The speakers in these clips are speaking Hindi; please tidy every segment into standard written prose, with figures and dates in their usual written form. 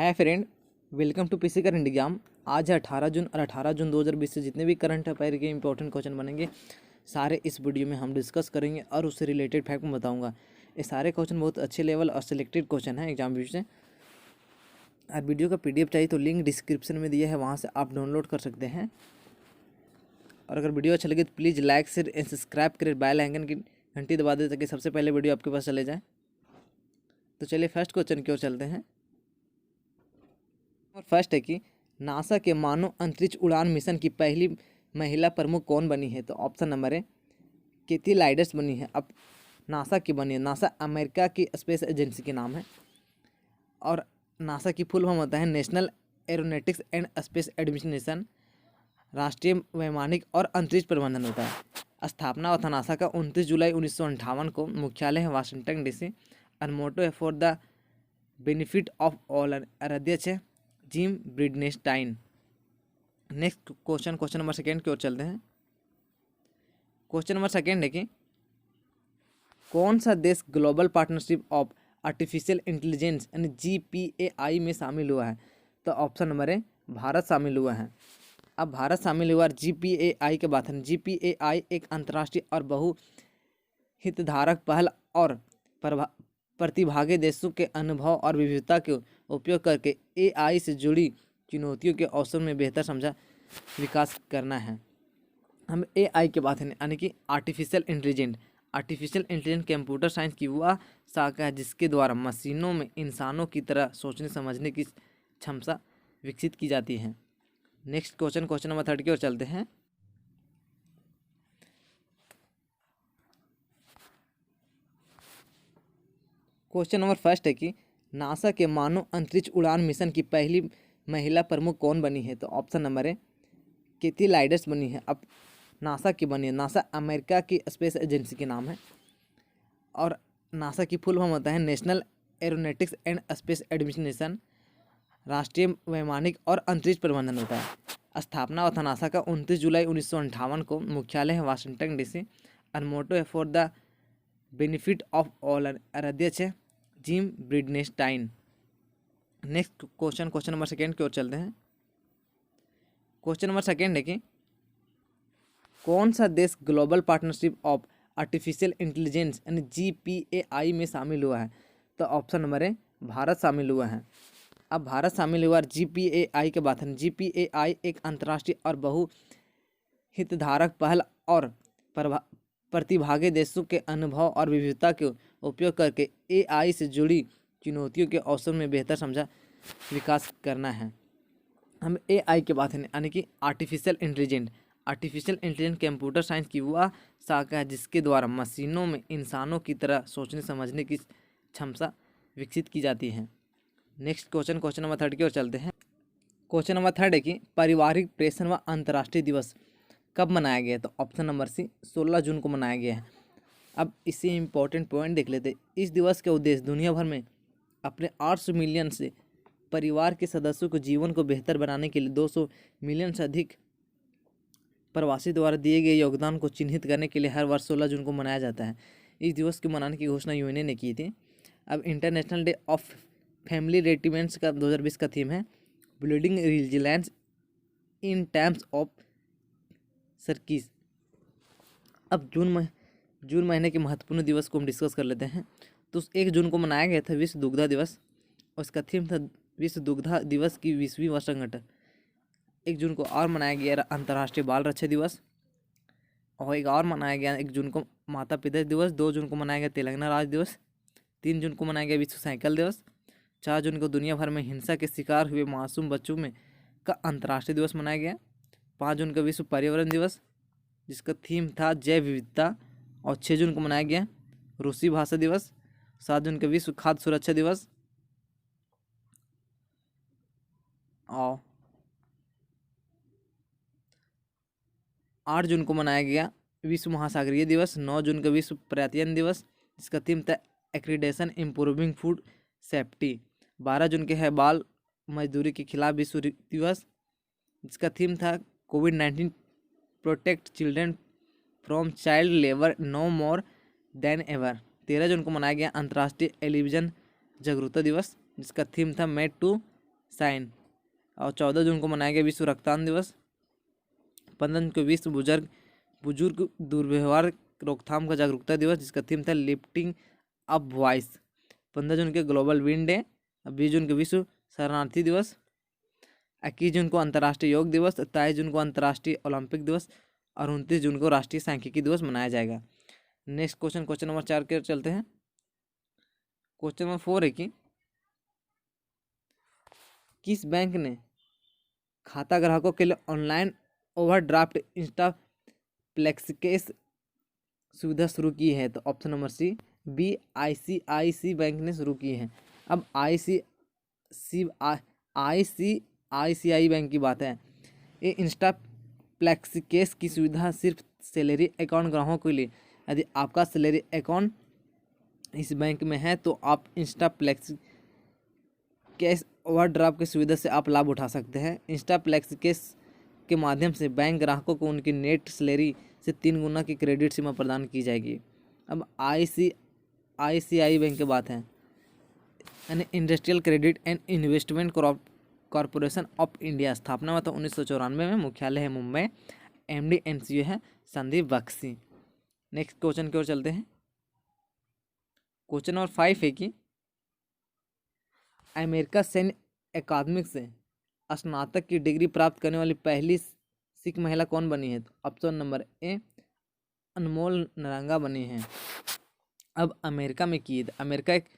Hi friend, welcome to PC current exam. आज है 18 जून और 18 जून 2020 से जितने भी करंट अफेयर के इंपॉर्टेंट क्वेश्चन बनेंगे सारे इस वीडियो में हम डिस्कस करेंगे और उससे रिलेटेड फैक्ट मैं बताऊंगा। ये सारे क्वेश्चन बहुत अच्छे लेवल और सिलेक्टेड क्वेश्चन हैं एग्जाम व्यू से। और वीडियो का पीडीएफ चाहिए तो लिंक डिस्क्रिप्शन में दिया है, वहाँ से आप डाउनलोड कर सकते हैं। और अगर वीडियो अच्छा लगे तो please like share and subscribe करें, बेल आइकन की घंटी दबा दें ताकि सबसे पहले वीडियो आपके पास चले जाए। तो चलिए फर्स्ट क्वेश्चन की ओर चलते हैं। और फर्स्ट है कि नासा के मानव अंतरिक्ष उड़ान मिशन की पहली महिला प्रमुख कौन बनी है? तो ऑप्शन नंबर है केथी लाइडर्स बनी है। अब नासा की बनी है, नासा अमेरिका की स्पेस एजेंसी के नाम है। और नासा की फुल फॉर्म होता है national aeronautics and space administration, राष्ट्रीय वैमानिक और अंतरिक्ष प्रबंधन होता है। स्थापना हुआ था नासा का 29 जुलाई 1958 को। मुख्यालय है वाशिंगटन डीसी। और मोटो है for the benefit of all. अध्यक्ष है Jim Bridenstine. Next question number second की ओर चलते हैं। क्वेश्चन नंबर सेकेंड है कि कौन सा देश global partnership of artificial intelligence यानी GPAI में शामिल हुआ है? तो ऑप्शन नंबर है भारत शामिल हुआ है। अब भारत शामिल हुआ GPAI के बात है। GPAI एक अंतर्राष्ट्रीय और बहु हितधारक पहल और प्रतिभागी देशों के अनुभव और विविधता के उपयोग करके AI से जुड़ी चुनौतियों के अवसर में बेहतर समझा विकास करना है। हम AI के बात है यानी कि आर्टिफिशियल इंटेलिजेंस कंप्यूटर साइंस की वह शाखा है जिसके द्वारा मशीनों में इंसानों की तरह सोचने समझने की क्षमता विकसित की जाती है। नेक्स्ट क्वेश्चन नंबर थर्ड की ओर चलते हैं। क्वेश्चन नंबर फर्स्ट है कि नासा के मानव अंतरिक्ष उड़ान मिशन की पहली महिला प्रमुख कौन बनी है? तो ऑप्शन नंबर है केथी लाइडर्स बनी है। अब नासा की बनी है, नासा अमेरिका की स्पेस एजेंसी के नाम है। और नासा की फुल फॉर्म होता है national aeronautics and space administration, राष्ट्रीय वैमानिक और अंतरिक्ष प्रबंधन होता है। स्थापना हुआ था नासा का 29 जुलाई 1958 को। मुख्यालय है वाशिंगटन डीसी। और मोटो है for the benefit of all. अध्यक्ष है Jim Bridenstine. Next question number second की ओर चलते हैं। क्वेश्चन नंबर सेकेंड है कि कौन सा देश global partnership of artificial intelligence यानी GPAI में शामिल हुआ है? तो ऑप्शन नंबर है भारत शामिल हुआ है। अब भारत शामिल हुआ GPAI के बात है। GPAI एक अंतर्राष्ट्रीय और बहु हितधारक पहल और प्रतिभागी देशों के अनुभव और विविधता के उपयोग करके AI से जुड़ी चुनौतियों के अवसर में बेहतर समझा विकास करना है। हम AI के बात है यानी कि आर्टिफिशियल इंटेलिजेंस कंप्यूटर साइंस की वह शाखा है जिसके द्वारा मशीनों में इंसानों की तरह सोचने समझने की क्षमता विकसित की जाती है। नेक्स्ट क्वेश्चन नंबर थर्ड की ओर चलते हैं। क्वेश्चन नंबर थर्ड है कि पारिवारिक प्रेषण व अंतर्राष्ट्रीय दिवस कब मनाया गया है? तो ऑप्शन नंबर सी 16 जून को मनाया गया है। अब इससे इम्पोर्टेंट पॉइंट देख लेते हैं। इस दिवस का उद्देश्य दुनिया भर में अपने 800 मिलियन से परिवार के सदस्यों को जीवन को बेहतर बनाने के लिए 200 मिलियन से अधिक प्रवासी द्वारा दिए गए योगदान को चिन्हित करने के लिए हर वर्ष 16 जून को मनाया जाता है। इस दिवस को मनाने की घोषणा यूएनए ने की थी। अब इंटरनेशनल डे ऑफ फैमिली रेटिमेंट्स का 2020 का थीम है building resilience in times of circus. अब जून महीने के महत्वपूर्ण दिवस को हम डिस्कस कर लेते हैं। तो 1 जून को मनाया गया था विश्व दुग्धा दिवस और इसका थीम था विश्व दुग्धा दिवस की 20वीं वर्षगांठ। 1 जून को और मनाया गया अंतर्राष्ट्रीय बाल रक्षा दिवस। और एक और मनाया गया 1 जून को माता पिता दिवस। 2 जून को मनाया गया तेलंगाना राज्य दिवस। 3 जून को मनाया गया विश्व साइकिल दिवस। 4 जून को दुनिया भर में हिंसा के शिकार हुए मासूम बच्चों में का अंतर्राष्ट्रीय दिवस मनाया गया। 5 जून को विश्व पर्यावरण दिवस जिसका थीम था जैव विविधता। और 6 जून को मनाया गया रूसी भाषा दिवस। 7 जून को विश्व खाद्य सुरक्षा दिवस। और 8 जून को मनाया गया विश्व महासागरीय दिवस। 9 जून को विश्व पर्यटन दिवस जिसका थीम था एक्रीडेशन इम्प्रूविंग फूड सेफ्टी। 12 जून के है बाल मजदूरी के खिलाफ विश्व दिवस जिसका थीम था कोविड-19 protect children from child labour no more than ever. 13 जून को मनाया गया अंतर्राष्ट्रीय टेलीविजन जागरूकता दिवस जिसका थीम था मेड टू साइन। और 14 जून को मनाया गया विश्व रक्तदान दिवस। 15 जून को विश्व बुजुर्ग दुर्व्यवहार रोकथाम का जागरूकता दिवस, जिसका थीम था लिफ्टिंग अप वॉइस। 15 जून के ग्लोबल विंड डे। 20 जून को विश्व शरणार्थी दिवस। 21 जून को अंतर्राष्ट्रीय योग दिवस। 27 जून को अंतर्राष्ट्रीय ओलंपिक दिवस और 29 जून को राष्ट्रीय सांख्यिकी दिवस मनाया जाएगा। नेक्स्ट क्वेश्चन नंबर 4 के चलते हैं। क्वेश्चन नंबर 4 है कि किस बैंक ने खाता ग्राहकों के लिए ऑनलाइन ओवरड्राफ्ट इंस्टा फ्लेक्सिकेस सुविधा शुरू की है? तो option number C ICICI bank ने शुरू की है। अब ICICI बैंक की बात है। ये इंस्टा फ्लेक्सिकेस की सुविधा सिर्फ सैलरी अकाउंट ग्राहकों के लिए। यदि आपका सैलरी अकाउंट इस बैंक में है तो आप इंस्टा फ्लेक्स कैश ओवरड्राफ्ट की सुविधा से आप लाभ उठा सकते हैं। इंस्टा फ्लेक्स कैश के माध्यम से बैंक ग्राहकों को उनकी नेट सैलरी से 3 गुना की क्रेडिट सीमा प्रदान की जाएगी। अब ICICI बैंक की बात है। यानी industrial credit and investment corporation of India, स्थापना हुआ था 1994 में, मुख्यालय है मुंबई, MD and CEO है संदीप बख्शी। नेक्स्ट क्वेश्चन की ओर चलते हैं। क्वेश्चन नंबर 5 है कि अमेरिका सैन्य अकादमी से स्नातक की डिग्री प्राप्त करने वाली पहली सिख महिला कौन बनी है? तो ऑप्शन नंबर ए अनमोल नरंगा बनी है। अब अमेरिका में की, अमेरिका एक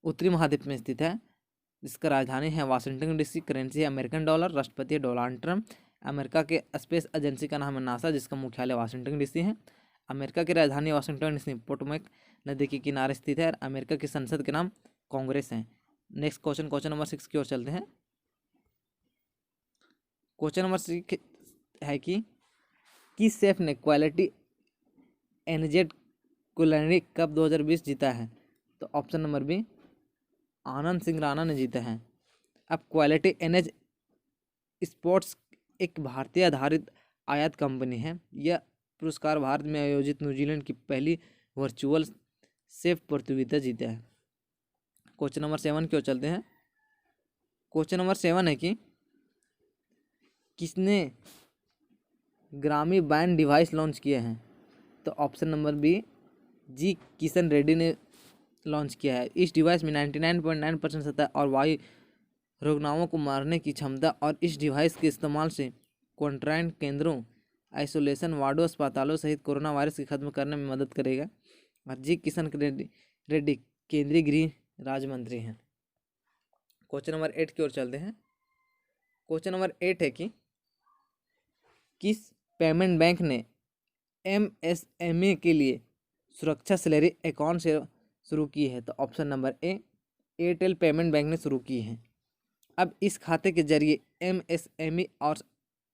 उत्तरी महाद्वीप में स्थित है, जिसका राजधानी है वाशिंगटन DC, करेंसी है अमेरिकन डॉलर, राष्ट्रपति है डोनाल्ड ट्रंप। अमेरिका के स्पेस एजेंसी का नाम है नासा, जिसका मुख्यालय वाशिंगटन DC है। अमेरिका की राजधानी वाशिंगटन DC पोटोमैक नदी के किनारे स्थित है। अमेरिका की संसद के नाम कांग्रेस है। नेक्स्ट क्वेश्चन नंबर 6 की ओर चलते हैं। क्वेश्चन नंबर 6 है कि किस शेफ ने क्वालिटी NZ कुलिनरी कप 2020 जीता है? तो option number B Anand Singh Rana ने जीता है। अब क्वालिटी NZ स्पोर्ट्स एक भारतीय आधारित आयात कंपनी है। यह पुरस्कार भारत में आयोजित न्यूजीलैंड की पहली वर्चुअल शेफ प्रतियोगिता जीता है। क्वेश्चन नंबर 7 की ओर चलते हैं। क्वेश्चन नंबर 7 है कि किसने ग्रामी बैंड डिवाइस लॉन्च किए हैं? तो ऑप्शन नंबर बी जी किशन रेड्डी ने लॉन्च किया है। इस डिवाइस में 99.9% सतह और वायु रोगनाओं को मारने की क्षमता, और इस डिवाइस के इस्तेमाल से क्वारंटाइन केंद्रों, आइसोलेशन वार्डों, अस्पतालों सहित कोरोना वायरस की खत्म करने में मदद करेगा। और जी किशन रेड्डी केंद्रीय गृह राज्य मंत्री हैं। क्वेश्चन नंबर 8 की ओर चलते हैं। क्वेश्चन नंबर 8 है कि किस पेमेंट बैंक ने MSME के लिए सुरक्षा सैलरी अकाउंट से शुरू की है? तो option number A Airtel payment bank ने शुरू की है। अब इस खाते के जरिए MSME और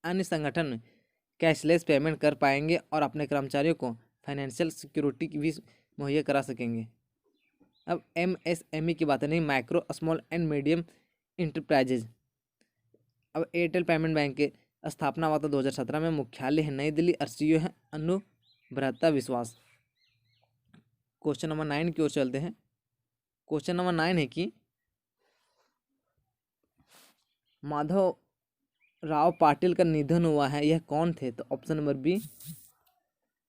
अन्य संगठन कैशलेस पेमेंट कर पाएंगे और अपने कर्मचारियों को फाइनेंशियल सिक्योरिटी भी मुहैया करा सकेंगे। अब MSME की बात नहीं, micro small and medium enterprises. अब एयरटेल पेमेंट बैंक के स्थापना हुआ था 2017 में, मुख्यालय है नई दिल्ली और CEO है अनुब्रता विश्वास। क्वेश्चन नंबर 9 की ओर चलते हैं। क्वेश्चन नंबर 9 है कि माधव राव पाटिल का निधन हुआ है, यह कौन थे? तो ऑप्शन नंबर बी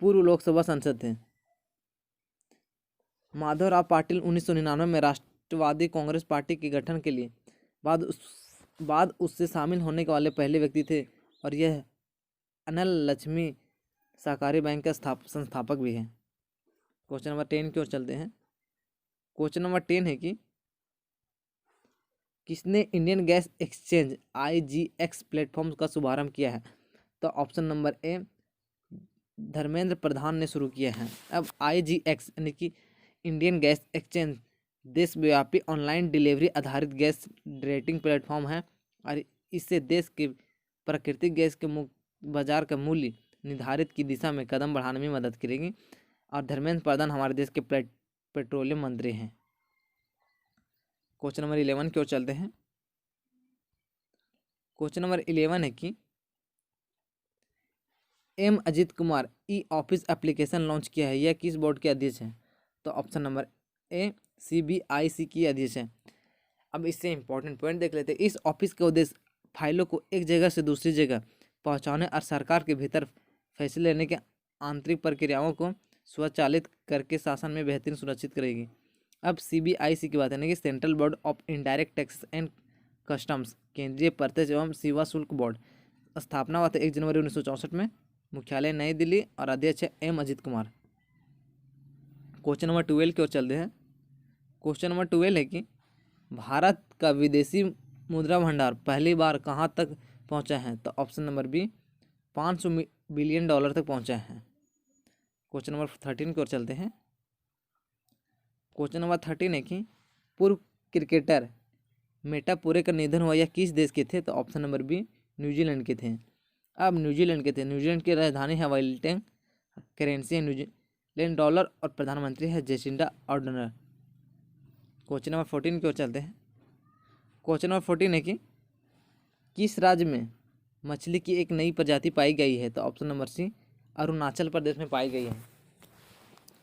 पूर्व लोकसभा सांसद थे। माधव राव पाटिल 1999 में राष्ट्रवादी कांग्रेस पार्टी के गठन के लिए बाद उससे शामिल होने वाले पहले व्यक्ति थे, और यह अनल लक्ष्मी सहकारी बैंक का संस्थापक भी है। क्वेश्चन नंबर 10 की ओर चलते हैं। क्वेश्चन नंबर 10 है कि किसने Indian gas exchange IGX platform का शुभारंभ किया है? तो option number A Dharmendra Pradhan ने शुरू किया है। अब IGX यानी कि इंडियन गैस एक्सचेंज देशव्यापी ऑनलाइन डिलीवरी आधारित गैस रेटिंग प्लेटफॉर्म है, और इससे देश के प्राकृतिक गैस के बाजार का मूल्य निर्धारित की दिशा में कदम बढ़ाने में मदद करेगी। और धर्मेंद्र प्रधान हमारे देश के पेट्रोलियम मंत्री हैं। क्वेश्चन नंबर 11 की ओर चलते हैं। क्वेश्चन नंबर 11 है कि M Ajit Kumar office application launch किया है, यह किस बोर्ड के अध्यक्ष हैं? तो ऑप्शन नंबर ए CBIC की अध्यक्ष है। अब इससे इंपॉर्टेंट पॉइंट देख लेते हैं। इस ऑफिस का उद्देश्य फाइलों को एक जगह से दूसरी जगह पहुंचाने और सरकार के भीतर फैसले लेने के आंतरिक प्रक्रियाओं को स्वचालित करके शासन में बेहतरीन सुरक्षित करेगी। अब CBIC की बात है कि central board of indirect tax and customs, केंद्रीय प्रत्यक्ष एवं सीमा शुल्क बोर्ड। स्थापना हुआ था 1 जनवरी 1964 में। मुख्यालय नई दिल्ली और अध्यक्ष है M Ajit Kumar. Question number 12 की ओर चलते हैं। क्वेश्चन नंबर 12 है कि भारत का विदेशी मुद्रा भंडार पहली बार कहाँ तक पहुँचा है? तो option number B 500 billion dollar तक पहुँचा है। क्वेश्चन नंबर 13 की ओर चलते हैं। क्वेश्चन नंबर 13 है कि पूर्व क्रिकेटर मेटापुरे का निधन हुआ, यह किस देश के थे? तो ऑप्शन नंबर बी न्यूजीलैंड के थे। अब न्यूजीलैंड के थे। न्यूजीलैंड की राजधानी है वेलिंगटन, करेंसी है न्यूजीलैंड डॉलर और प्रधानमंत्री है जेसिंडा आर्डर्न। क्वेश्चन नंबर 14 की ओर चलते हैं। क्वेश्चन नंबर 14 है कि किस राज्य में मछली की एक नई प्रजाति पाई गई है? तो ऑप्शन नंबर सी अरुणाचल प्रदेश में पाई गई है।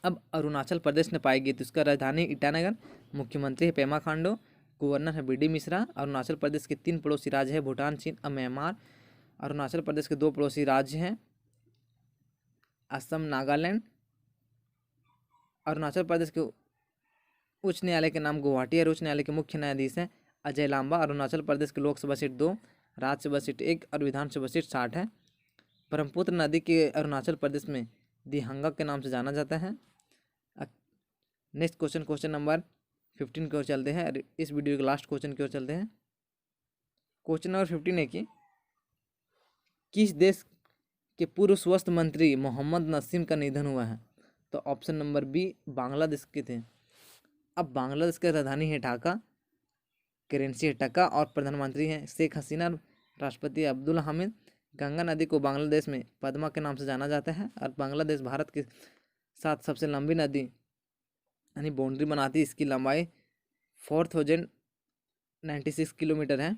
अब अरुणाचल प्रदेश में पाई गई तो इसका राजधानी ईटानगर, मुख्यमंत्री है पेमा खांडू, गवर्नर है BD मिश्रा। अरुणाचल प्रदेश के 3 पड़ोसी राज्य है भूटान, चीन और म्यांमार। अरुणाचल प्रदेश के 2 पड़ोसी राज्य हैं असम, नागालैंड। अरुणाचल प्रदेश के उच्च न्यायालय के नाम गुवाहाटी और उच्च न्यायालय के मुख्य न्यायाधीश हैं अजय लांबा। अरुणाचल प्रदेश के लोकसभा सीट 2, राज्यसभा सीट 1 और विधानसभा सीट 60 है। ब्रह्मपुत्र नदी के अरुणाचल प्रदेश में दिहंगा के नाम से जाना जाता है। नेक्स्ट क्वेश्चन, क्वेश्चन नंबर 15 की ओर चलते हैं। इस वीडियो के लास्ट क्वेश्चन की ओर चलते हैं। क्वेश्चन नंबर 15 है कि किस देश के पूर्व स्वास्थ्य मंत्री मोहम्मद नसीम का निधन हुआ है? तो ऑप्शन नंबर बी बांग्लादेश के थे। अब बांग्लादेश की राजधानी है ढाका, करेंसी है टका और प्रधानमंत्री हैं शेख हसीना, राष्ट्रपति अब्दुल हामिद। गंगा नदी को बांग्लादेश में पद्मा के नाम से जाना जाता है और बांग्लादेश भारत के साथ सबसे लंबी नदी यानी बाउंड्री बनाती है। इसकी लंबाई 4096 किलोमीटर है।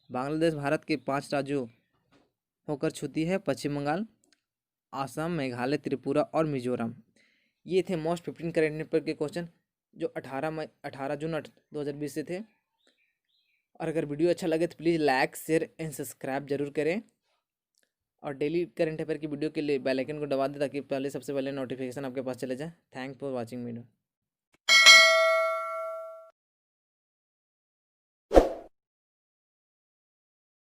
बांग्लादेश भारत के 5 राज्यों होकर छूती है, पश्चिम बंगाल, आसाम, मेघालय, त्रिपुरा और मिजोरम। ये थे मोस्ट 15 करेंट अफेयर के क्वेश्चन जो 18 जून 2020 से थे। और अगर वीडियो अच्छा लगे तो please like, share and subscribe जरूर करें और डेली करंट अफेयर की वीडियो के लिए बेल आइकन को दबा दें ताकि सबसे पहले नोटिफिकेशन आपके पास चले जाए। Thanks for watching video.